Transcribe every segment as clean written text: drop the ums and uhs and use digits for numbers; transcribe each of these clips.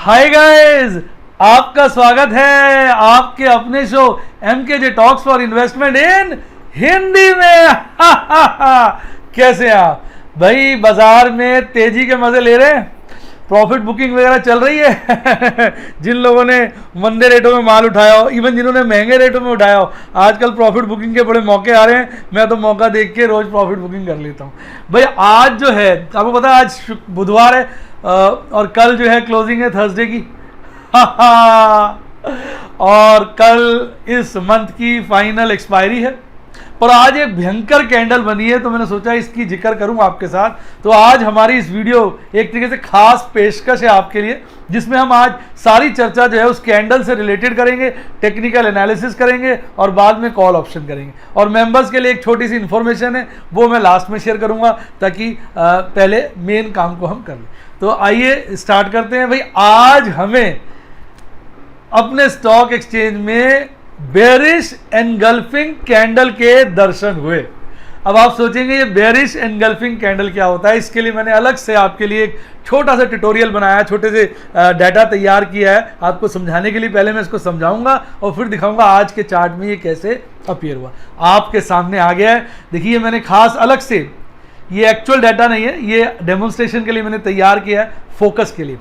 Hi guys, आपका स्वागत है आपके अपने show MKJ talks for investment इन हिंदी में। कैसे हैं आप भाई? बाजार में तेजी के मजे ले रहे हैं, प्रॉफिट बुकिंग वगैरह चल रही है। जिन लोगों ने मंदे रेटों में माल उठाया हो, इवन जिन्होंने महंगे रेटों में उठाया हो, आजकल प्रॉफिट बुकिंग के बड़े मौके आ रहे हैं। मैं तो मौका देख के रोज प्रॉफिट बुकिंग कर लेता हूँ भाई। आज जो है आपको पता है, आज बुधवार है और कल जो है क्लोजिंग है थर्सडे की। और कल इस मंथ की फाइनल एक्सपायरी है, पर आज एक भयंकर कैंडल बनी है, तो मैंने सोचा इसकी जिक्र करूं आपके साथ। तो आज हमारी इस वीडियो एक तरीके से खास पेशकश है आपके लिए, जिसमें हम आज सारी चर्चा जो है उस कैंडल से रिलेटेड करेंगे, टेक्निकल एनालिसिस करेंगे और बाद में कॉल ऑप्शन करेंगे। और मेंबर्स के लिए एक छोटी सी इंफॉर्मेशन है, वो मैं लास्ट में शेयर करूंगा ताकि पहले मेन काम को हम कर लें। तो आइए स्टार्ट करते हैं भाई। आज हमें अपने स्टॉक एक्सचेंज में बेरिश एनगल्फिंग कैंडल के दर्शन हुए। अब आप सोचेंगे ये बेरिश एनगल्फिंग कैंडल क्या होता है। इसके लिए मैंने अलग से आपके लिए एक छोटा सा ट्यूटोरियल बनाया है, छोटे से डाटा तैयार किया है आपको समझाने के लिए। पहले मैं इसको समझाऊंगा और फिर दिखाऊंगा आज के चार्ट में ये कैसे अपीयर हुआ। आपके सामने आ गया है, देखिए मैंने खास अलग से, ये एक्चुअल डाटा नहीं है, ये डेमोन्स्ट्रेशन के लिए मैंने तैयार किया है, फोकस के लिए।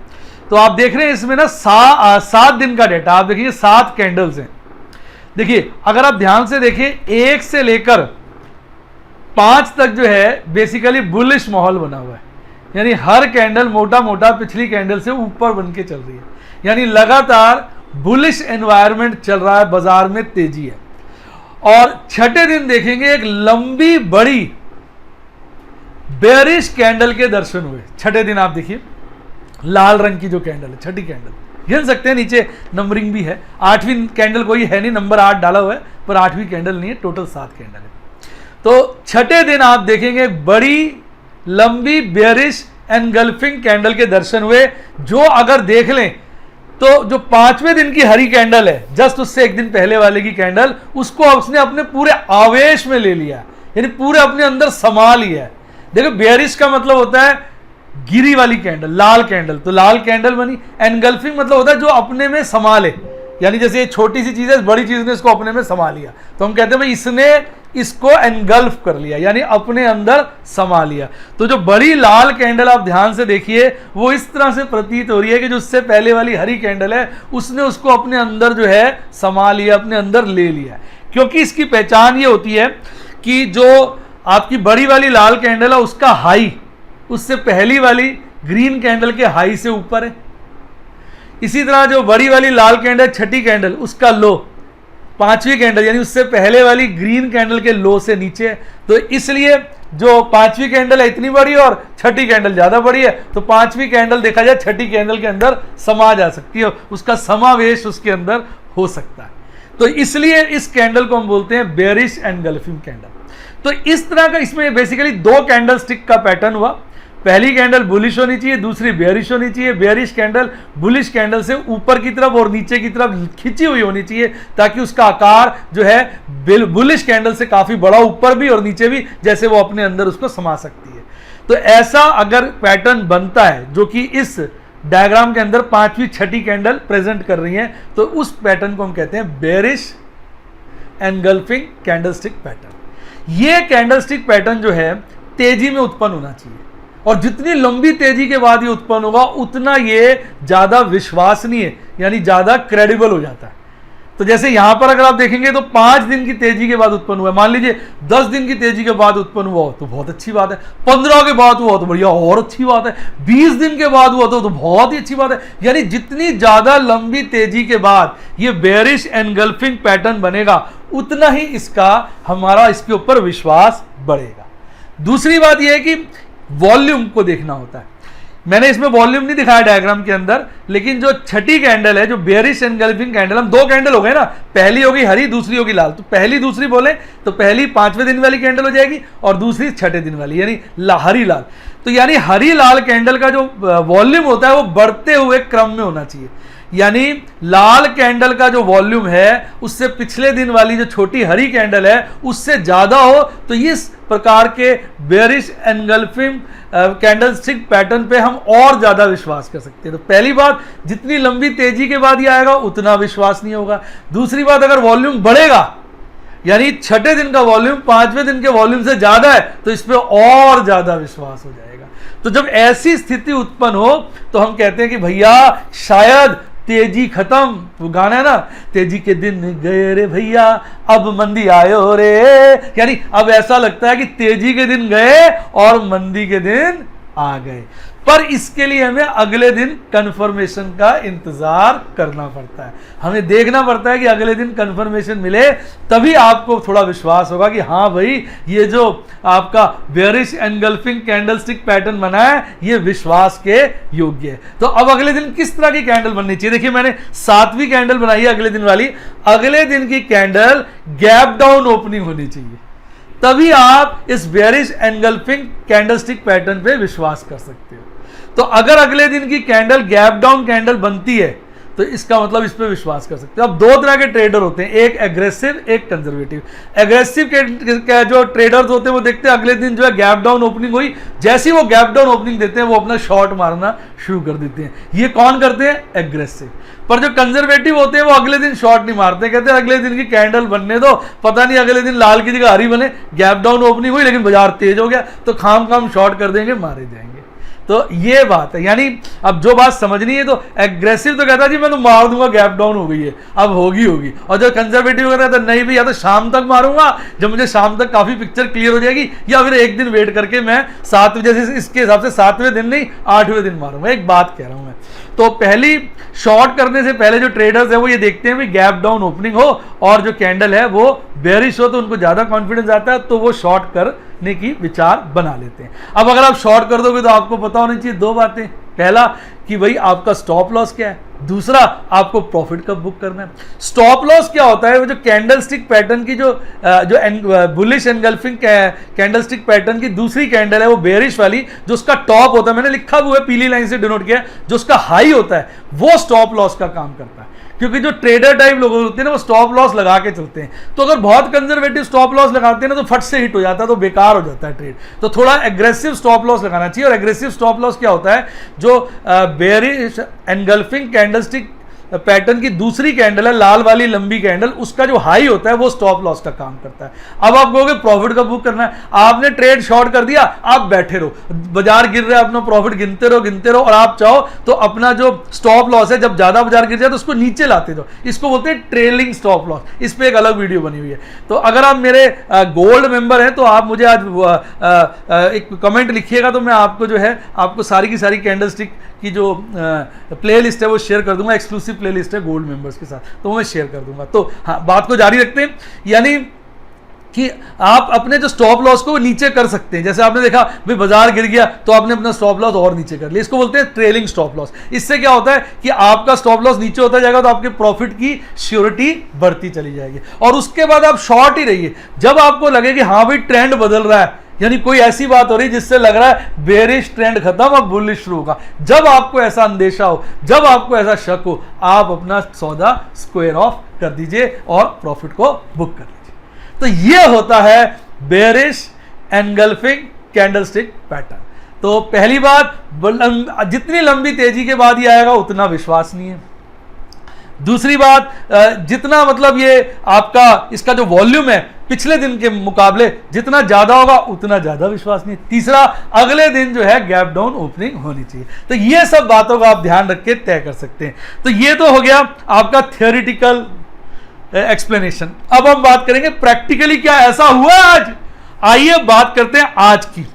तो आप देख रहे हैं इसमें ना 7 दिन का डाटा। आप देखिए 7 कैंडल्स हैं। देखिए अगर आप ध्यान से देखिए 1 से लेकर 5 तक जो है बेसिकली बुलिश माहौल बना हुआ है, यानी हर कैंडल मोटा मोटा पिछली कैंडल से ऊपर बन के चल रही है, यानी लगातार बुलिश एनवायरनमेंट चल रहा है, बाजार में तेजी है। और छठे दिन देखेंगे एक लंबी बड़ी बेरिश कैंडल के दर्शन हुए। छठे दिन आप देखिए लाल रंग की जो कैंडल है, छठी कैंडल गिन सकते हैं, नीचे नंबरिंग भी है। 8वीं कैंडल कोई है नहीं, नंबर 8 डाला हुआ है, पर 8वीं कैंडल नहीं है, टोटल 7 कैंडल है। तो छठे दिन आप देखेंगे बड़ी लंबी बेरिश एनगल्फिंग कैंडल के दर्शन हुए, जो अगर देख लें तो जो 5वें दिन की हरी कैंडल है, जस्ट उससे एक दिन पहले वाले की कैंडल, उसको उसने अपने पूरे आवेश में ले लिया, यानी पूरे अपने अंदर समा लिया है। देखो बेरिश का मतलब होता है गिरी वाली कैंडल, लाल कैंडल, तो लाल कैंडल बनी। एनगल्फिंग मतलब होता है जो अपने में समा ले, यानी जैसे ये छोटी सी चीज है, बड़ी चीज ने इसको अपने में समा लिया, तो हम कहते हैं भाई इसने इसको एनगल्फ कर लिया, यानी अपने अंदर समा लिया। तो जो बड़ी लाल कैंडल आप ध्यान से देखिए, वो इस तरह से प्रतीत हो रही है कि जो उससे पहले वाली हरी कैंडल है, उसने उसको अपने अंदर जो है समा लिया, अपने अंदर ले लिया। क्योंकि इसकी पहचान ये होती है कि जो आपकी बड़ी वाली लाल कैंडल है उसका हाई उससे पहली वाली ग्रीन कैंडल के हाई से ऊपर है। इसी तरह जो बड़ी वाली लाल कैंडल छठी कैंडल, उसका लो 5वीं कैंडल यानी उससे पहले वाली ग्रीन कैंडल के लो से नीचे है। तो इसलिए जो 5वीं कैंडल है इतनी बड़ी और छठी कैंडल ज्यादा बड़ी है, तो 5वीं कैंडल देखा जाए छठी कैंडल के अंदर समा जा सकती है, उसका समावेश उसके अंदर हो सकता है। तो इसलिए इस कैंडल को हम बोलते हैं बेरिश एनगल्फिंग कैंडल। तो इस तरह का इसमें बेसिकली 2 कैंडल स्टिक का पैटर्न हुआ। पहली कैंडल बुलिश होनी चाहिए, दूसरी बेरिश होनी चाहिए। बेरिश कैंडल बुलिश कैंडल से ऊपर की तरफ और नीचे की तरफ खिंची हुई होनी चाहिए, ताकि उसका आकार जो है बुलिश कैंडल से काफी बड़ा, ऊपर भी और नीचे भी, जैसे वो अपने अंदर उसको समा सकती है। तो ऐसा अगर पैटर्न बनता है, जो कि इस डायग्राम के अंदर 5वीं छठी कैंडल प्रेजेंट कर रही है, तो उस पैटर्न को हम कहते हैं बेरिश एनगल्फिंग कैंडलस्टिक पैटर्न। ये कैंडलस्टिक पैटर्न जो है तेजी में उत्पन्न होना चाहिए, और जितनी लंबी तेजी के बाद ये उत्पन्न होगा उतना ये ज्यादा विश्वसनीय यानी ज्यादा क्रेडिबल हो जाता है। तो जैसे यहां पर अगर आप देखेंगे तो 5 दिन की तेजी के बाद उत्पन्न हुआ है, मान लीजिए 10 दिन की तेजी के बाद उत्पन्न हुआ तो बहुत अच्छी बात है, 15 के बाद हुआ तो बढ़िया और अच्छी बात है, 20 दिन के बाद हुआ तो बहुत ही अच्छी बात है। यानी जितनी ज्यादा लंबी तेजी के बाद ये बेरिश एनगल्फिंग पैटर्न बनेगा, उतना ही हमारा इसके ऊपर विश्वास बढ़ेगा। दूसरी बात यह है कि वॉल्यूम को देखना होता है। मैंने इसमें वॉल्यूम नहीं दिखाया डायग्राम के अंदर, लेकिन जो छठी कैंडल है, जो बेरिश एनगल्फिंग कैंडल, हम 2 कैंडल हो गए ना, पहली होगी हरी, दूसरी होगी लाल। तो पहली दूसरी बोले तो पहली 5वें दिन वाली कैंडल हो जाएगी और दूसरी छठे दिन वाली, यानी हरी लाल। तो यानी हरी लाल कैंडल का जो वॉल्यूम होता है वो बढ़ते हुए क्रम में होना चाहिए। यानी लाल कैंडल का जो वॉल्यूम है उससे पिछले दिन वाली जो छोटी हरी कैंडल है उससे ज्यादा हो, तो इस प्रकार के बेयरिश एनगल्फिंग कैंडलस्टिक पैटर्न पे हम और ज्यादा विश्वास कर सकते हैं। तो पहली बात, जितनी लंबी तेजी के बाद ये आएगा उतना विश्वास नहीं होगा। दूसरी बात, अगर वॉल्यूम बढ़ेगा यानी छठे दिन का वॉल्यूम पांचवें दिन के वॉल्यूम से ज्यादा है तो इस पे और ज्यादा विश्वास हो जाएगा। तो जब ऐसी स्थिति उत्पन्न हो तो हम कहते हैं कि भैया शायद तेजी खत्म, वो गाना है ना, तेजी के दिन गए रे भैया अब मंदी आयो रे, यानी अब ऐसा लगता है कि तेजी के दिन गए और मंदी के दिन आ गए। पर इसके लिए हमें अगले दिन कंफर्मेशन का इंतजार करना पड़ता है, हमें देखना पड़ता है कि अगले दिन कंफर्मेशन मिले, तभी आपको थोड़ा विश्वास होगा कि हाँ भाई ये जो आपका बेयरिश एनगल्फिंग कैंडलस्टिक पैटर्न बना है ये विश्वास के योग्य है। तो अब अगले दिन किस तरह की कैंडल बननी चाहिए? देखिए मैंने 7वीं कैंडल बनाई है अगले दिन वाली। अगले दिन की कैंडल गैप डाउन ओपनिंग होनी चाहिए, तभी आप इस बेयरिश एनगल्फिंग कैंडलस्टिक पैटर्न पे विश्वास कर सकते हो। तो अगर अगले दिन की कैंडल गैप डाउन कैंडल बनती है तो इसका मतलब इस पे विश्वास कर सकते हो। अब दो तरह के ट्रेडर होते हैं, एक एग्रेसिव एक कंजर्वेटिव। एग्रेसिव के जो ट्रेडर्स होते हैं वो देखते हैं अगले दिन जो है गैप डाउन ओपनिंग हुई, जैसे ही वो गैप डाउन ओपनिंग देते हैं वो अपना शॉर्ट मारना शुरू कर देते हैं। ये कौन करते हैं? एग्रेसिव। पर जो कंजर्वेटिव होते हैं वो अगले दिन शॉर्ट नहीं मारते, कहते हैं अगले दिन की कैंडल बनने दो, पता नहीं अगले दिन लाल की जगह हरी बने, गैप डाउन ओपनिंग हुई लेकिन बाजार तेज हो गया तो खाम शॉर्ट कर देंगे, मारे जाएंगे। तो ये बात है, यानी अब जो बात समझनी है, तो एग्रेसिव तो कहता है जी मैं तो मार दूंगा, गैप डाउन हो गई है अब होगी, और जो कंजर्वेटिव कहता है तो नहीं भाई या तो शाम तक मारूंगा जब मुझे शाम तक काफी पिक्चर क्लियर हो जाएगी, या फिर एक दिन वेट करके मैं 7 जैसे इसके हिसाब से 7वें दिन नहीं 8वें दिन मारूंगा। एक बात कह रहा हूं मैं, तो पहली शॉर्ट करने से पहले जो ट्रेडर्स है वो ये देखते हैं भी गैप डाउन ओपनिंग हो और जो कैंडल है वो बेयरिश हो, तो उनको ज्यादा कॉन्फिडेंस आता है तो वो शॉर्ट करने की विचार बना लेते हैं। अब अगर आप शॉर्ट कर दोगे तो आपको पता होनी चाहिए दो बातें, पहला कि भाई आपका स्टॉप लॉस क्या है, दूसरा आपको प्रॉफिट कब बुक करना है। स्टॉप लॉस क्या होता है? वो जो कैंडलस्टिक पैटर्न की जो बुलिश एनगल्फिंग कैंडलस्टिक पैटर्न की दूसरी कैंडल है वो बेयरिश वाली, जो उसका टॉप होता है, मैंने लिखा हुआ है पीली लाइन से डिनोट किया, जो उसका हाई होता है वो स्टॉप लॉस का काम करता है। क्योंकि जो ट्रेडर टाइप लोग होते हैं ना वो स्टॉप लॉस लगा के चलते हैं, तो अगर बहुत कंजर्वेटिव स्टॉप लॉस लगाते हैं ना तो फट से हिट हो जाता है, तो बेकार हो जाता है ट्रेड। तो थोड़ा एग्रेसिव स्टॉप लॉस लगाना चाहिए। और एग्रेसिव स्टॉप लॉस क्या होता है? जो बेयरिश एनगल्फिंग कैंडलस्टिक पैटर्न की दूसरी कैंडल है लाल वाली लंबी कैंडल, उसका जो हाई होता है वो स्टॉप लॉस का काम करता है। अब आप कहोगे प्रॉफिट कब बुक करना है? आपने ट्रेड शॉर्ट कर दिया, आप बैठे रहो, बाजार गिर रहा है, अपना प्रॉफिट गिनते रहो, और आप चाहो तो अपना जो स्टॉप लॉस है जब ज्यादा बाजार गिर जाए तो उसको नीचे लाते जाओ, इसको बोलते हैं ट्रेलिंग स्टॉप लॉस। इस पे एक अलग वीडियो बनी हुई है। तो अगर आप मेरे गोल्ड मेंबर हैं तो आप मुझे आज एक कमेंट लिखिएगा, तो मैं आपको जो है आपको सारी की सारी कैंडलस्टिक की जो प्लेलिस्ट है वो शेयर कर दूंगा, एक्सक्लूसिव प्लेलिस्ट है गोल्ड मेंबर्स के साथ, तो वो मैं शेयर कर दूंगा। तो हाँ, बात को जारी रखते हैं, यानी कि आप अपने जो स्टॉप लॉस को नीचे कर सकते हैं। जैसे आपने देखा भाई बाजार गिर गया तो आपने अपना स्टॉप लॉस और नीचे कर लिया, इसको बोलते हैं ट्रेलिंग स्टॉप लॉस। इससे क्या होता है कि आपका स्टॉप लॉस नीचे होता जाएगा तो आपके प्रॉफिट की श्योरिटी बढ़ती चली जाएगी, और उसके बाद आप शॉर्ट ही रहिए जब आपको लगे कि हाँ भाई ट्रेंड बदल रहा है, यानी कोई ऐसी बात हो रही जिससे लग रहा है बेयरिश ट्रेंड खत्म अब बुलिश शुरू होगा। जब आपको ऐसा अंदेशा हो, जब आपको ऐसा शक हो, आप अपना सौदा स्क्वायर ऑफ कर दीजिए और प्रॉफिट को बुक कर लीजिए। तो ये होता है बेयरिश एनगल्फिंग कैंडलस्टिक पैटर्न। तो पहली बात, जितनी लंबी तेजी के बाद ये आएगा उतना विश्वसनीय है। दूसरी बात, जितना मतलब ये आपका इसका जो वॉल्यूम है पिछले दिन के मुकाबले जितना ज्यादा होगा उतना ज्यादा विश्वसनीय। तीसरा, अगले दिन जो है गैप डाउन ओपनिंग होनी चाहिए। तो ये सब बातों का आप ध्यान रख के तय कर सकते हैं। तो ये तो हो गया आपका थियोरिटिकल एक्सप्लेनेशन। अब हम बात करेंगे प्रैक्टिकली क्या ऐसा हुआ आज। आइए बात करते हैं आज की।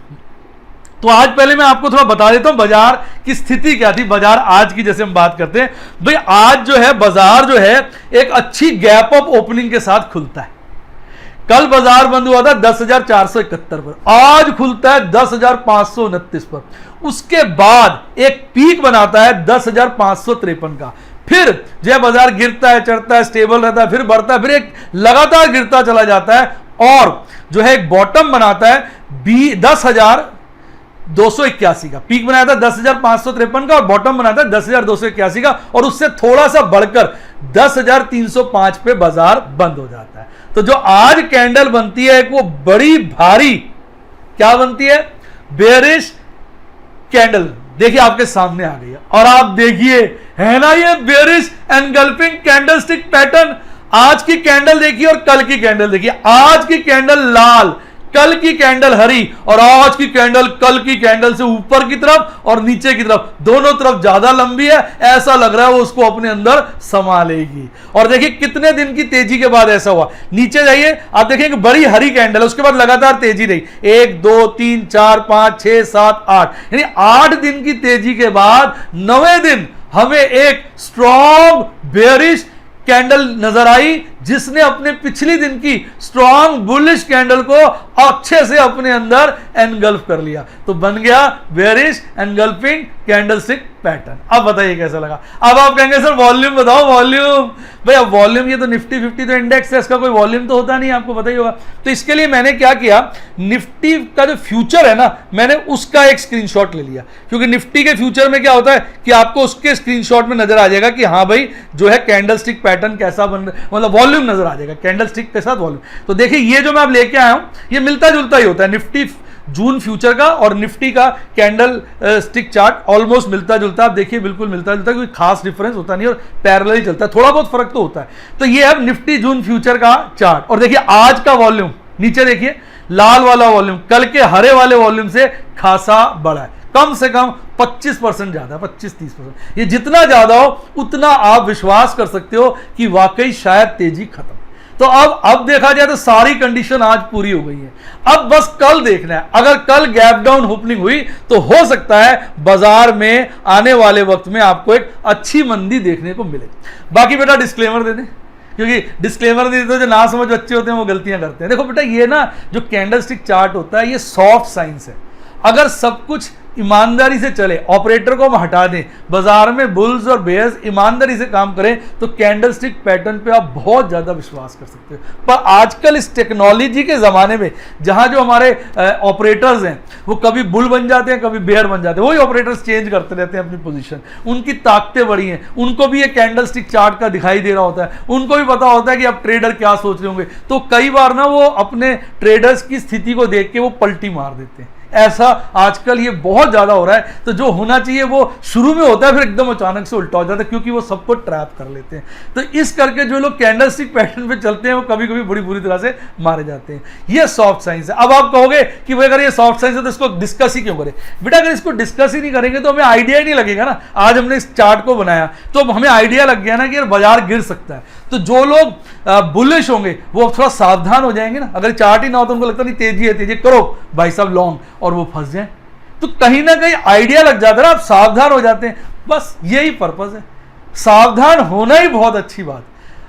तो आज पहले मैं आपको थोड़ा बता देता हूं बाजार की स्थिति क्या थी। बाजार आज की जैसे हम बात करते हैं, भाई आज जो है बाजार जो है एक अच्छी गैप अप ओपनिंग के साथ खुलता है। कल बाजार बंद हुआ था 10,471 पर, आज खुलता है 10,529 पर। उसके बाद एक पीक बनाता है 10,553 का, फिर जो है बाजार गिरता है, चढ़ता है, स्टेबल रहता है, फिर बढ़ता है, फिर एक लगातार गिरता चला जाता है और जो है एक बॉटम बनाता है 281 का, पीक बनाया था 10,553 का और बॉटम बनाया था 10,281 का, और उससे थोड़ा सा बढ़कर 10,305 पे बाजार बंद हो जाता है। तो जो आज कैंडल बनती है वो बड़ी भारी क्या बनती है, बेयरिश कैंडल, देखिए आपके सामने आ गई है। और आप देखिए है ना ये बेयरिश एनगल्फिंग कैंडलस्टिक पैटर्न। आज की कैंडल देखिए और कल की कैंडल देखिए, आज की कैंडल लाल, कल की कैंडल हरी, और आज की कैंडल कल की कैंडल से ऊपर की तरफ और नीचे की तरफ दोनों तरफ ज्यादा लंबी है। ऐसा लग रहा है वो उसको अपने अंदर समा लेगी। और देखिए कितने दिन की तेजी के बाद ऐसा हुआ। नीचे जाइए आप देखेंगे बड़ी हरी कैंडल, उसके बाद लगातार तेजी रही, 1 2 3 4 5 6 7 8, यानी 8 दिन की तेजी के बाद 9वें दिन हमें एक स्ट्रॉन्ग बेयरिश कैंडल नजर आई, जिसने अपने पिछली दिन की स्ट्रॉन्ग बुलिश कैंडल को अच्छे से अपने अंदर एनगल्फ कर लिया। तो बन गया बेयरिश एनगल्फिंग कैंडलस्टिक पैटर्न। अब बताइए कैसा लगा। अब आप कहेंगे सर वॉल्यूम बताओ, वॉल्यूम भैया वॉल्यूम, ये तो निफ्टी 50 तो इंडेक्स है, इसका कोई वॉल्यूम तो होता नहीं, आपको पता ही होगा। तो इसके लिए मैंने क्या किया, निफ्टी का जो फ्यूचर है ना, मैंने उसका एक स्क्रीनशॉट ले लिया, क्योंकि निफ्टी के फ्यूचर में क्या होता है कि आपको उसके स्क्रीनशॉट में नजर आ जाएगा कि हाँ भाई जो है कैंडलस्टिक पैटर्न कैसा बन रहा है, मतलब वॉल्यूम नजर आ जाएगा कैंडलस्टिक के साथ वॉल्यूम। तो देखिए ये जो मैं आप लेके आया हूं ये मिलता जुलता ही होता है, निफ्टी जून फ्यूचर का और निफ्टी का कैंडल स्टिक चार्ट ऑलमोस्ट मिलता जुलता है। आप देखिए बिल्कुल मिलता जुलता है, कोई खास डिफरेंस होता नहीं और पैरेलल ही चलता है, थोड़ा बहुत फर्क तो होता है। तो ये है निफ्टी जून फ्यूचर का चार्ट। और देखिए आज का वॉल्यूम, नीचे देखिए लाल वाला वॉल्यूम कल के हरे वाले वॉल्यूम से खासा बड़ा है, कम से कम 25% ज्यादा, 25-30%। ये जितना ज्यादा हो उतना आप विश्वास कर सकते हो कि वाकई शायद तेजी खत्म। तो अब देखा जाए तो सारी कंडीशन आज पूरी हो गई है। अब बस कल देखना है, अगर कल गैप डाउन ओपनिंग हुई तो हो सकता है बाजार में आने वाले वक्त में आपको एक अच्छी मंदी देखने को मिले। बाकी बेटा डिस्क्लेमर दे दें, क्योंकि डिस्क्लेमर नहीं देते जो ना समझ बच्चे होते हैं वो गलतियां करते हैं। देखो बेटा ये ना जो कैंडलस्टिक चार्ट होता है ये सॉफ्ट साइंस है। अगर सब कुछ ईमानदारी से चले, ऑपरेटर को हम हटा दें, बाजार में बुल्स और बेयर्स ईमानदारी से काम करें, तो कैंडलस्टिक पैटर्न पे आप बहुत ज्यादा विश्वास कर सकते हो। पर आजकल इस टेक्नोलॉजी के जमाने में जहां जो हमारे ऑपरेटर्स हैं वो कभी बुल बन जाते हैं कभी बेयर बन जाते हैं, वही ऑपरेटर्स चेंज करते रहते हैं अपनी पोजीशन, उनकी ताकतें बड़ी हैं, उनको भी ये कैंडलस्टिक चार्ट का दिखाई दे रहा होता है, उनको भी पता होता है कि अब ट्रेडर क्या सोच रहे होंगे। तो कई बार ना वो अपने ट्रेडर्स की स्थिति को देख के वो पलटी मार देते हैं। ऐसा आजकल ये बहुत ज्यादा हो रहा है। तो जो होना चाहिए वो शुरू में होता है, फिर एकदम अचानक से उल्टा हो जाता है, क्योंकि वो सबको ट्रैप कर लेते हैं। तो इस करके जो लोग कैंडलस्टिक पैटर्न पे चलते हैं वो कभी कभी बड़ी बुरी तरह से मारे जाते हैं। ये सॉफ्ट साइंस है। अब आप कहोगे कि भाई अगर ये सॉफ्ट साइंस है तो इसको डिस्कस ही क्यों करें। बेटा अगर इसको डिस्कस ही नहीं करेंगे तो हमें आइडिया ही नहीं लगेगा ना। आज हमने इस चार्ट को बनाया तो हमें आइडिया लग गया ना कि यार बाजार गिर सकता है। तो जो लोग बुलिश होंगे वो थोड़ा सावधान हो जाएंगे ना। अगर चार्ट ही ना हो तो उनको लगता नहीं तेजी है, तेजी करो भाई साहब लॉन्ग, और वो फंस जाए। तो कहीं ना कहीं आइडिया लग जाता है, आप सावधान हो जाते हैं। बस यही पर्पस है, सावधान होना ही बहुत अच्छी बात।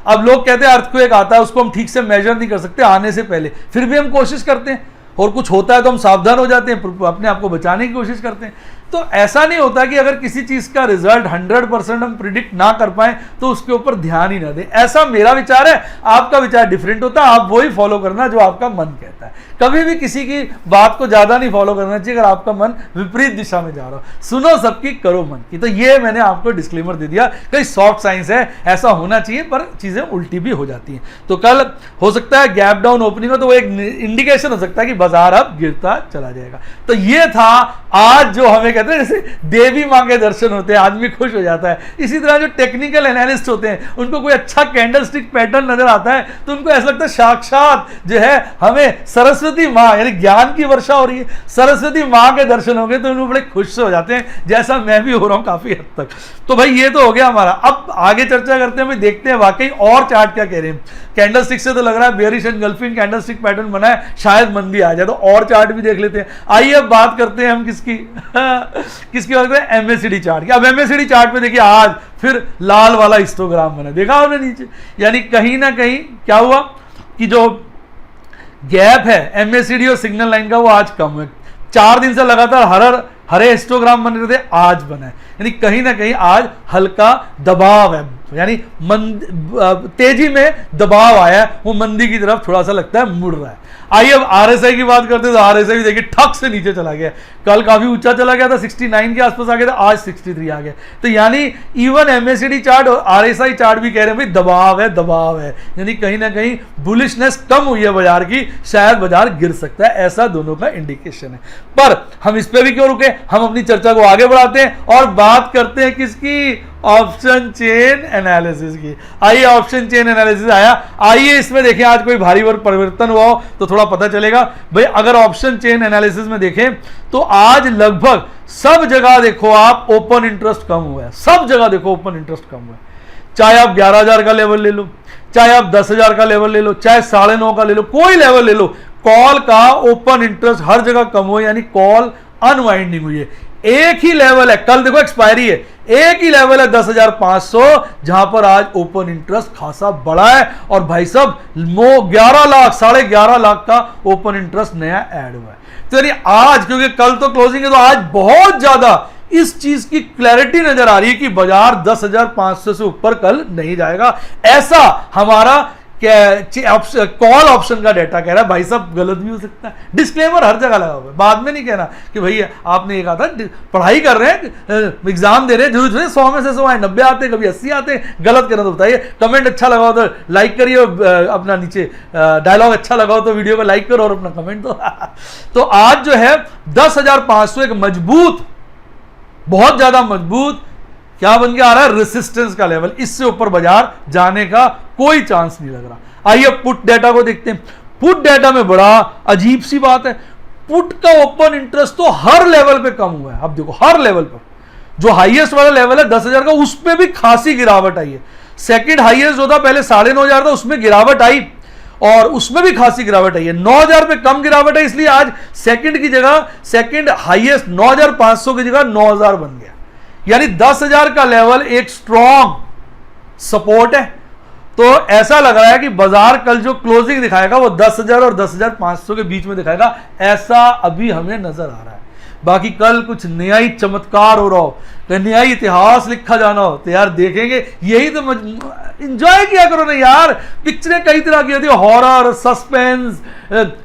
अब लोग कहते हैं अर्थक्वेक आता है उसको हम ठीक से मेजर नहीं कर सकते आने से पहले, फिर भी हम कोशिश करते हैं, और कुछ होता है तो हम सावधान हो जाते हैं, अपने आप को बचाने की कोशिश करते हैं। तो ऐसा नहीं होता कि अगर किसी चीज का रिजल्ट 100% हम प्रिडिक्ट ना कर पाए तो उसके ऊपर ध्यान ही ना दें। ऐसा मेरा विचार है, आपका विचार डिफरेंट होता है, आप वही फॉलो करना जो आपका मन कहता है। कभी भी किसी की बात को ज्यादा नहीं फॉलो करना चाहिए अगर आपका मन विपरीत दिशा में जा रहा हो। सुनो सबकी, करो मन की। तो ये मैंने आपको डिस्क्लेमर दे दिया, कई सॉफ्ट साइंस है, ऐसा होना चाहिए, पर चीजें उल्टी भी हो जाती हैं। तो कल हो सकता है गैप डाउन ओपनिंग हो तो वो एक इंडिकेशन हो सकता है कि बाजार अब गिरता चला जाएगा। तो ये था आज जो हमें कहते हैं जैसे देवी मां के दर्शन होते हैं, आदमी खुश हो जाता है। इसी तरह जो टेक्निकल एनालिस्ट होते हैं उनको कोई अच्छा कैंडलस्टिक पैटर्न नजर आता है तो उनको ऐसा लगता है साक्षात जो है हमें सरस्वती मां यानी ज्ञान की वर्षा हो रही है, सरस्वती मां के दर्शन हो गए तो उनको बड़े खुश से हो जाते हैं, जैसा मैं भी हो रहा हूं काफी हद तक। तो भाई ये तो हो गया हमारा। अब आगे चर्चा करते हैं, भाई देखते हैं वाकई और चार्ट क्या कह रहे हैं। कैंडलस्टिक से तो लग रहा है बेयरिश एनगल्फिंग कैंडलस्टिक पैटर्न बना है, शायद मंदी आ जाए। तो और चार्ट भी देख लेते हैं। आइए अब बात करते हैं हम किसकी किसकी बात करें, एमएसीडी चार्ट की। अब एमएसीडी चार्ट पे देखिए आज फिर लाल वाला हिस्टोग्राम बना, देखा आपने नीचे, यानी कहीं ना कहीं क्या हुआ कि जो गैप है एमएसीडी और सिग्नल लाइन का वो आज कम है। 4 दिन से लगातार हरे हिस्टोग्राम बन रहे थे, आज बना है, यानी कहीं ना कहीं आज हल्का दबाव है। यानी तेजी में दबाव आया है, वो मंदी की तरफ थोड़ा सा लगता है मुड़ रहा है। आइए अब आरएसआई की बात करते हैं, तो आरएसआई भी देखिए ठक से नीचे चला गया। कल काफी ऊंचा चला गया था, 69 के आसपास आ गया था, आज 63 आ गया। तो यानी इवन एमएससीडी चार्ट और आरएसआई चार्ट भी कह रहे हैं भाई दबाव है, दबाव है, यानी कहीं ना कहीं बुलिशनेस कम हुई है बाजार की, शायद बाजार गिर सकता है, ऐसा दोनों का इंडिकेशन है। पर हम इस पे भी क्यों रुके, हम अपनी चर्चा को आगे बढ़ाते हैं और बात करते हैं किसकी, ऑप्शन चेन एनालिसिस की। आइए ऑप्शन चेन एनालिसिस आया, आइए इसमें देखें आज कोई भारी परिवर्तन हुआ हो तो थोड़ा पता चलेगा। भाई अगर ऑप्शन चेन एनालिसिस में देखें तो आज लगभग सब जगह देखो आप ओपन इंटरेस्ट कम हुआ है, सब जगह देखो ओपन इंटरेस्ट कम हुआ है। चाहे आप 11,000 का लेवल ले लो, चाहे आप 10,000 का लेवल ले लो, चाहे 9.5 का ले लो, कोई लेवल ले लो, कॉल का ओपन इंटरेस्ट हर जगह कम हो, यानी कॉल अनवाइंडिंग हुई है। एक ही लेवल है, कल देखो एक्सपायरी है, एक ही लेवल है 10,500, जहां पर आज ओपन इंटरेस्ट खासा बड़ा है। और भाई साहब 11 लाख 11.5 लाख का ओपन इंटरेस्ट नया ऐड हुआ है। तो यानी आज, क्योंकि कल तो क्लोजिंग है, तो आज बहुत ज्यादा इस चीज की क्लैरिटी नजर आ रही है कि बाजार 10,500 से ऊपर कल नहीं जाएगा, ऐसा हमारा कॉल ऑप्शन का डेटा कह रहा है। भाई साहब गलत भी हो सकता है, डिस्क्लेमर हर जगह लगा हुआ है, बाद में नहीं कहना कि भैया आपने ये कहा था, पढ़ाई कर रहे हैं, एग्जाम दे रहे हैं, जरूर 100 में से 100 आए, 90 आते हैं, कभी 80 आते हैं, गलत कहना तो बताइए। कमेंट अच्छा लगा हो तो लाइक करिए, अपना नीचे डायलॉग अच्छा लगा हो तो वीडियो को लाइक करो और अपना कमेंट दो। तो आज जो है 10,500 एक मजबूत, बहुत ज्यादा मजबूत क्या बन के आ रहा है, रेसिस्टेंस का लेवल, इससे ऊपर बाजार जाने का कोई चांस नहीं लग रहा। आइए पुट डेटा को देखते हैं। पुट डेटा में बड़ा अजीब सी बात है, पुट का ओपन इंटरेस्ट तो हर लेवल पे कम हुआ है। अब देखो हर लेवल पर, जो हाईएस्ट वाला लेवल है 10,000 का, उसमें भी खासी गिरावट आई है। सेकंड हाईएस्ट जो था पहले 9,500 था, उसमें गिरावट आई और उसमें भी खासी गिरावट आई है। 9,000 पे कम गिरावट है, इसलिए आज सेकंड की जगह, सेकंड हाईएस्ट 9,500 की जगह 9,000 बन गया। यानी 10,000 का लेवल एक स्ट्रॉन्ग सपोर्ट है। तो ऐसा लग रहा है कि बाजार कल जो क्लोजिंग दिखाएगा वो 10,000 और 10,500 के बीच में दिखाएगा, ऐसा अभी हमें नजर आ रहा है। बाकी कल कुछ नया ही चमत्कार हो रहा हो, नया ही इतिहास लिखा जाना हो, तो यार देखेंगे। यही तो इंजॉय किया करो ना यार, पिक्चरें कई तरह की होती है, हॉरर, सस्पेंस,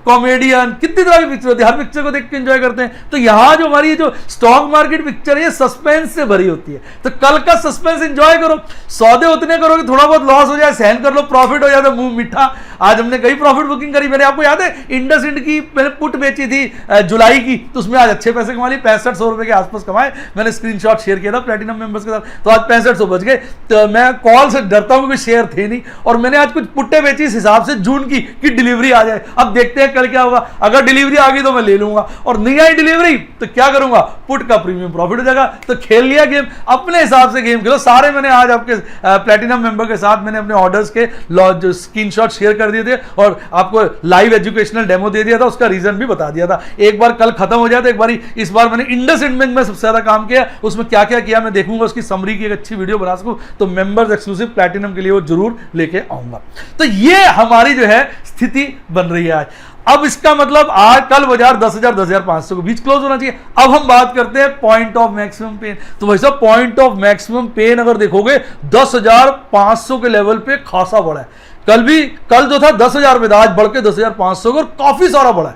कॉमेडियन, कितनी तरह की पिक्चर होती है, हर पिक्चर को देख के एंजॉय करते हैं। तो यहाँ जो हमारी जो स्टॉक मार्केट पिक्चर है, ये सस्पेंस से भरी होती है। तो कल का सस्पेंस एंजॉय करो, सौदे उतने करो कि थोड़ा बहुत लॉस हो जाए सहन कर लो, प्रॉफिट हो जाए तो मुंह मीठा। आज हमने कई प्रॉफिट बुकिंग करी, मैंने आपको याद है इंडसइंड की मैंने पुट बेची थी जुलाई की, तो उसमें आज अच्छे पैसे कमा लिए, 6500 रुपए के आसपास कमाए। मैंने स्क्रीनशॉट शेयर किया था प्लैटिनम मेंबर्स के साथ, तो आज 6500 बच गए। तो मैं कॉल से डरता हूं क्योंकि शेयर थे नहीं, और मैंने आज कुछ पुट्टे बेची इस हिसाब से जून की कि डिलीवरी आ जाए। अब देखते हैं कल क्या होगा, अगर डिलीवरी आ गई तो मैं ले लूंगा, और नहीं आई डिलीवरी तो क्या करूंगा, पुट का प्रीमियम प्रॉफिट हो जाएगा। तो खेल लिया गेम, अपने हिसाब से गेम खेलो। सारे मैंने आज आपके प्लैटिनम मेंबर के साथ मैंने अपने ऑर्डर्स के जो स्क्रीनशॉट शेयर कर दिए थे और आपको लाइव एजुकेशनल डेमो दे दिया था, उसका रीजन भी बता दिया था। एक बार कल खत्म हो जाए तो एक बार इस बार मैंने इंडसइंड बैंक में सबसे ज्यादा काम किया, उसमें क्या क्या किया मैं देखूंगा, उसकी समरी की एक अच्छी वीडियो बना सकूं तो मेंबर्स एक्सक्लूसिव प्लैटिनम के लिए वो जरूर लेके आऊंगा। तो ये हमारी जो है स्थिति बन रही है आज। अब इसका मतलब आज कल बाजार 10,000 10,500 के बीच क्लोज होना चाहिए। अब हम बात करते हैं पॉइंट ऑफ मैक्सिमम पेन। तो भाई साहब पॉइंट ऑफ मैक्सिमम पेन अगर देखोगे 10,500 के लेवल पे खासा बड़ा है। कल जो था 10,000 पे था, आज बढ़ के 10,500 और काफी सारा बड़ा है,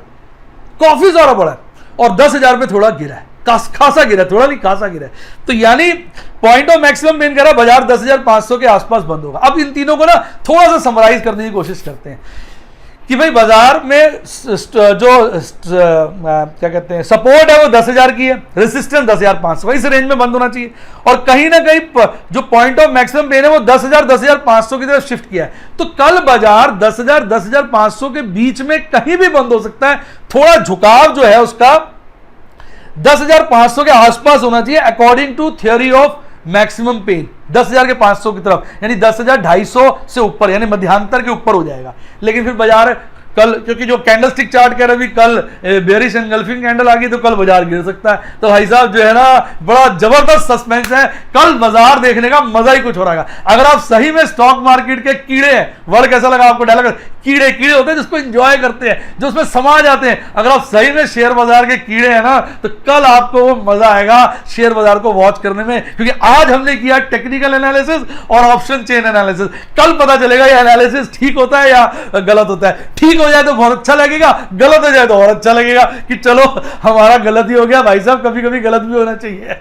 काफी सारा बड़ा है। और 10,000 पे थोड़ा गिरा है, खासा गिरा है, थोड़ा नहीं खासा गिरा है। तो यानी पॉइंट ऑफ मैक्सिमम पेन कह रहा है बाजार 10,500 के आसपास बंद होगा। अब इन तीनों को ना थोड़ा सा समराइज करने की कोशिश करते हैं कि भाई बाजार में जो क्या कहते हैं सपोर्ट है वो 10,000 की है, रेसिस्टेंस 10,500, इस रेंज में बंद होना चाहिए। और कहीं ना कहीं जो पॉइंट ऑफ मैक्सिमम पेन है वो 10,000 10,500 की तरफ शिफ्ट किया है। तो कल बाजार 10,000 10,500 के बीच में कहीं भी बंद हो सकता है। थोड़ा झुकाव जो है उसका 10,500 के आसपास होना चाहिए according to theory of maximum pain, 10,500 की तरफ, यानी 10,250 से ऊपर, यानी मध्यांतर के ऊपर हो जाएगा। लेकिन फिर बाजार कल, क्योंकि जो कैंडलस्टिक चार्ट कह रहा है कल बेयरिश एंगल्फिंग कैंडल आ गई तो कल बाजार गिर सकता है। तो भाई साहब जो है ना बड़ा जबरदस्त सस्पेंस है, कल बाजार देखने का मजा ही कुछ हो रहा है। अगर आप सही में स्टॉक मार्केट के कीड़े हैं, वर्ड कैसा लगा आपको, डायलॉग कीड़े कीड़े होते हैं जिसको एंजॉय करते हैं, जो उसमें समा जाते हैं। अगर आप सही में शेयर बाजार के कीड़े हैं ना, तो कल आपको वो मजा आएगा शेयर बाजार को वॉच करने में, क्योंकि आज हमने किया टेक्निकल एनालिसिस और ऑप्शन चेन एनालिसिस। कल पता चलेगा ये एनालिसिस ठीक होता है या गलत होता है। ठीक हो जाए तो बहुत अच्छा लगेगा, गलत हो जाए तो और अच्छा लगेगा कि चलो हमारा गलत ही हो गया। भाई साहब कभी कभी गलत भी होना चाहिए।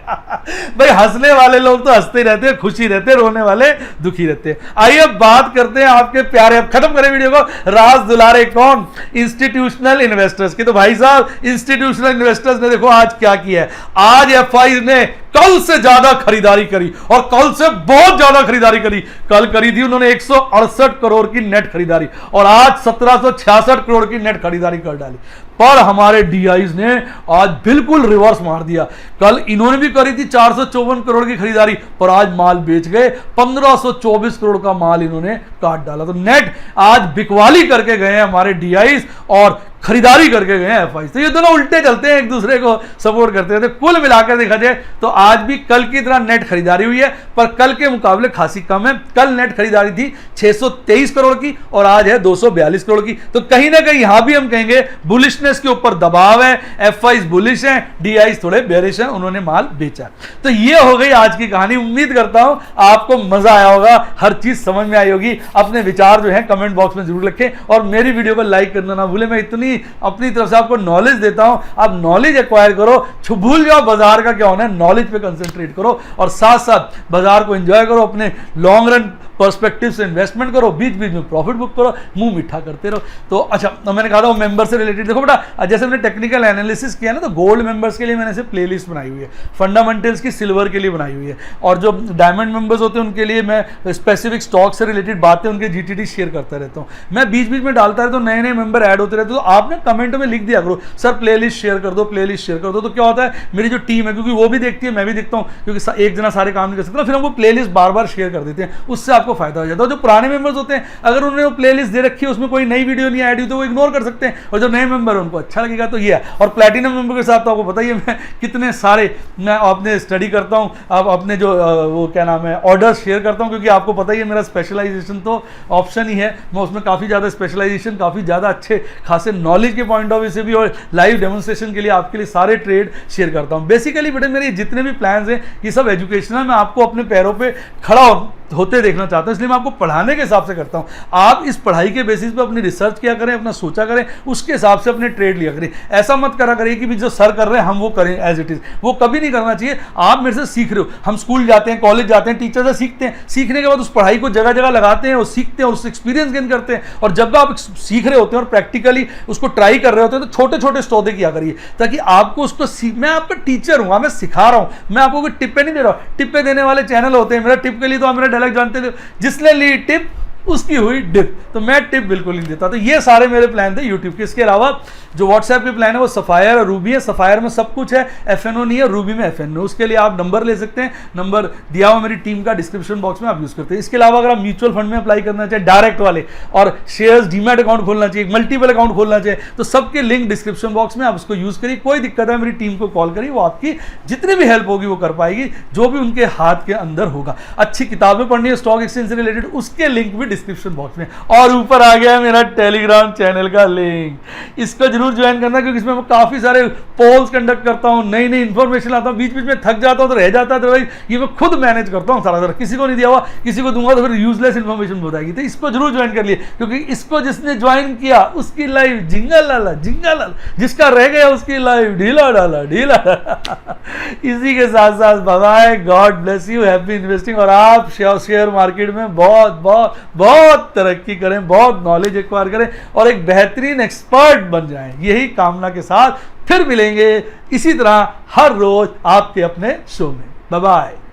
भाई हंसने वाले लोग तो हंसते रहते हैं, खुशी रहते हैं, रोने वाले दुखी रहते हैं। आइए बात करते हैं आपके प्यारे, अब खत्म करें वीडियो को, राज दुलारे कौन, इंस्टीट्यूशनल इन्वेस्टर्स की। तो भाई साहब इंस्टीट्यूशनल इन्वेस्टर्स ने देखो आज क्या किया है। आज एफआई ने कल से ज्यादा खरीदारी करी और कल से बहुत ज्यादा खरीदारी करी। कल करी थी उन्होंने 168 करोड़ की नेट खरीदारी और आज 1766 करोड़ की नेट खरीदारी कर डाली। पर हमारे डीआईज ने आज बिल्कुल रिवर्स मार दिया। कल इन्होंने भी करी थी 454 करोड़ की खरीदारी, पर आज माल बेच गए, 1524 करोड़ का माल इन्होंने काट डाला। तो नेट आज बिकवाली करके गए हैं हमारे डीआईज और खरीदारी करके गए हैं एफआई। तो ये दोनों उल्टे चलते हैं, एक दूसरे को सपोर्ट करते हैं। तो कुल मिलाकर देखा जाए तो आज भी कल की तरह नेट खरीदारी हुई है, पर कल के मुकाबले खासी कम है। कल नेट खरीदारी थी 623 करोड़ की और आज है 242 करोड़ की। तो कहीं ना कहीं यहां भी हम कहेंगे बुलिशनेस के ऊपर दबाव है, एफआई बुलिश है, डीआई थोड़े बेरिश है, उन्होंने माल बेचा। तो ये हो गई आज की कहानी। उम्मीद करता हूं आपको मजा आया होगा, हर चीज समझ में आई होगी। अपने विचार जो है कमेंट बॉक्स में जरूर लिखें और मेरी वीडियो को लाइक करना ना भूलें। मैं इतनी अपनी तरफ से आपको नॉलेज देता हूं, आप नॉलेज एक्वायर करो, भूल जाओ बाजार का क्या होना है, नॉलेज पे कंसंट्रेट करो और साथ साथ बाजार को एंजॉय करो, अपने लॉन्ग रन पर्सपेक्टिव से इन्वेस्टमेंट करो, बीच बीच में प्रॉफिट बुक करो, मुंह मीठा करते रहो। तो अच्छा, तो मैंने कहा था मेंबर से रिलेटेड देखो बेटा, जैसे मैंने टेक्निकल एनालिसिस किया ना, तो गोल्ड मेंबर्स के लिए मैंने सिर्फ प्लेलिस्ट बनाई हुई है, फंडामेंटल्स की सिल्वर के लिए बनाई हुई है, और जो डायमंड मेंबर्स होते हैं उनके लिए मैं स्पेसिफिक स्टॉक से रिलेटेड बातें उनके जीटीडी शेयर करता रहता हूँ। मैं बीच बीच में डालता रहता हूँ, नए नए मेंबर ऐड होते रहते। तो आप ना कमेंट में लिख दिया करो सर प्लेलिस्ट शेयर कर दो, प्लेलिस्ट शेयर कर दो। तो क्या होता है, मेरी जो टीम है, क्योंकि वो भी देखती है मैं भी देखता हूँ, क्योंकि एक जना सारे काम नहीं कर सकता, फिर हम वो प्लेलिस्ट बार बार शेयर कर देते हैं, उससे आपको फायदा हो जाता है। जो पुराने मेंबर्स होते हैं, अगर उन्होंने वो प्लेलिस्ट दे रखी है, उसमें कोई नई वीडियो नहीं ऐड हुई, तो वो इग्नोर कर सकते हैं, और जो नए मेंबर है उनको अच्छा लगेगा। तो ये है। और प्लैटिनम मेंबर के साथ तो आपको पता ही है मैं कितने सारे मैं अपने स्टडी करता हूँ, अब अपने जो वो क्या नाम है ऑर्डर्स शेयर करता हूँ, क्योंकि आपको पता ही है मेरा स्पेशलाइजेशन तो ऑप्शन ही है। मैं उसमें काफ़ी ज़्यादा स्पेशलाइजेशन, काफ़ी ज़्यादा अच्छे खासे नॉलेज के पॉइंट ऑफ व्यू से भी और लाइव डेमोन्स्ट्रेशन के लिए आपके लिए सारे ट्रेड शेयर करता हूँ। बेसिकली बेटे मेरे जितने भी प्लान्स हैं ये सब एजुकेशनल, मैं आपको अपने पैरों पे खड़ा होते देखना चाहता हूं, इसलिए मैं आपको पढ़ाने के हिसाब से करता हूं। आप इस पढ़ाई के बेसिस पे अपनी रिसर्च किया करें, अपना सोचा करें, उसके हिसाब से अपने ट्रेड लिया करें। ऐसा मत करा करिए कि भी जो सर कर रहे हैं हम वो करें एज इट इज, वो कभी नहीं करना चाहिए। आप मेरे से सीख रहे हो, हम स्कूल जाते हैं, कॉलेज जाते हैं, टीचर से सीखते हैं, सीखने के बाद उस पढ़ाई को जगह जगह लगाते हैं और सीखते हैं, उससे एक्सपीरियंस गेन करते हैं। और जब आप सीख रहे होते हैं और प्रैक्टिकली उसको ट्राई कर रहे होते हैं, तो छोटे छोटे सौदे किया करिए, ताकि आपको उसको मैं आपका टीचर हूँ, मैं सिखा रहा हूँ, मैं आपको कोई टिप्पे नहीं दे रहा हूँ। टिप्पे देने वाले चैनल होते हैं, मेरा टिप के लिए तो आप मेरा डायलॉग जानते हो, जिसने ली टिप उसकी हुई डिप। तो मैं टिप बिल्कुल नहीं देता। तो ये सारे मेरे प्लान थे यूट्यूब के। इसके अलावा जो व्हाट्सएप के प्लान है वो सफायर और रूबी है। सफायर में सब कुछ है, एफएनओ नहीं है, रूबी में एफएनओ। उसके लिए आप नंबर ले सकते हैं, नंबर दिया हुआ मेरी टीम का डिस्क्रिप्शन बॉक्स में, आप यूज करते हैं। इसके अलावा अगर आप म्यूचुअल फंड में अप्लाई करना चाहिए डायरेक्ट वाले, और शेयर्स डीमैट अकाउंट खोलना चाहिए, मल्टीपल अकाउंट खोलना चाहिए, तो सबके लिंक डिस्क्रिप्शन बॉक्स में, आप उसको यूज करिए। कोई दिक्कत है मेरी टीम को कॉल करिए, वो आपकी जितनी भी हेल्प होगी वो कर पाएगी, जो भी उनके हाथ के अंदर होगा। अच्छी किताबें पढ़नी है स्टॉक एक्सचेंज से रिलेटेड, उसके लिंक भी डिस्क्रिप्शन बॉक्स में। और ऊपर आ गया मेरा टेलीग्राम चैनल का लिंक, इसको जरूर ज्वाइन करना, क्योंकि इसमें मैं काफी सारे पोल्स कंडक्ट करता हूं, नई नई इंफॉर्मेशन लाता हूं, बीच बीच में थक जाता हूं तो रह जाता है, तो भाई ये मैं खुद मैनेज करता हूं सारा। किसी को नहीं दिया हुआ, किसी को दूंगा तो फिर यूजलेस इंफॉर्मेशन बताएगी। तो इसको जरूर ज्वाइन कर लिए, क्योंकि इसको जिसने ज्वाइन किया उसकी लाइफ जिंगल लाला जिंगल लाला, जिसका रह गया उसकी लाइफ ढीला डाला ढीला डाला। इसी के साथ साथ bye, God bless you, happy investing. और आप शेयर मार्केट में बहुत बहुत बहुत तरक्की करें, बहुत नॉलेज एक्वायर करें और एक बेहतरीन एक्सपर्ट बन जाएं। यही कामना के साथ फिर मिलेंगे इसी तरह हर रोज आपके अपने शो में। Bye bye.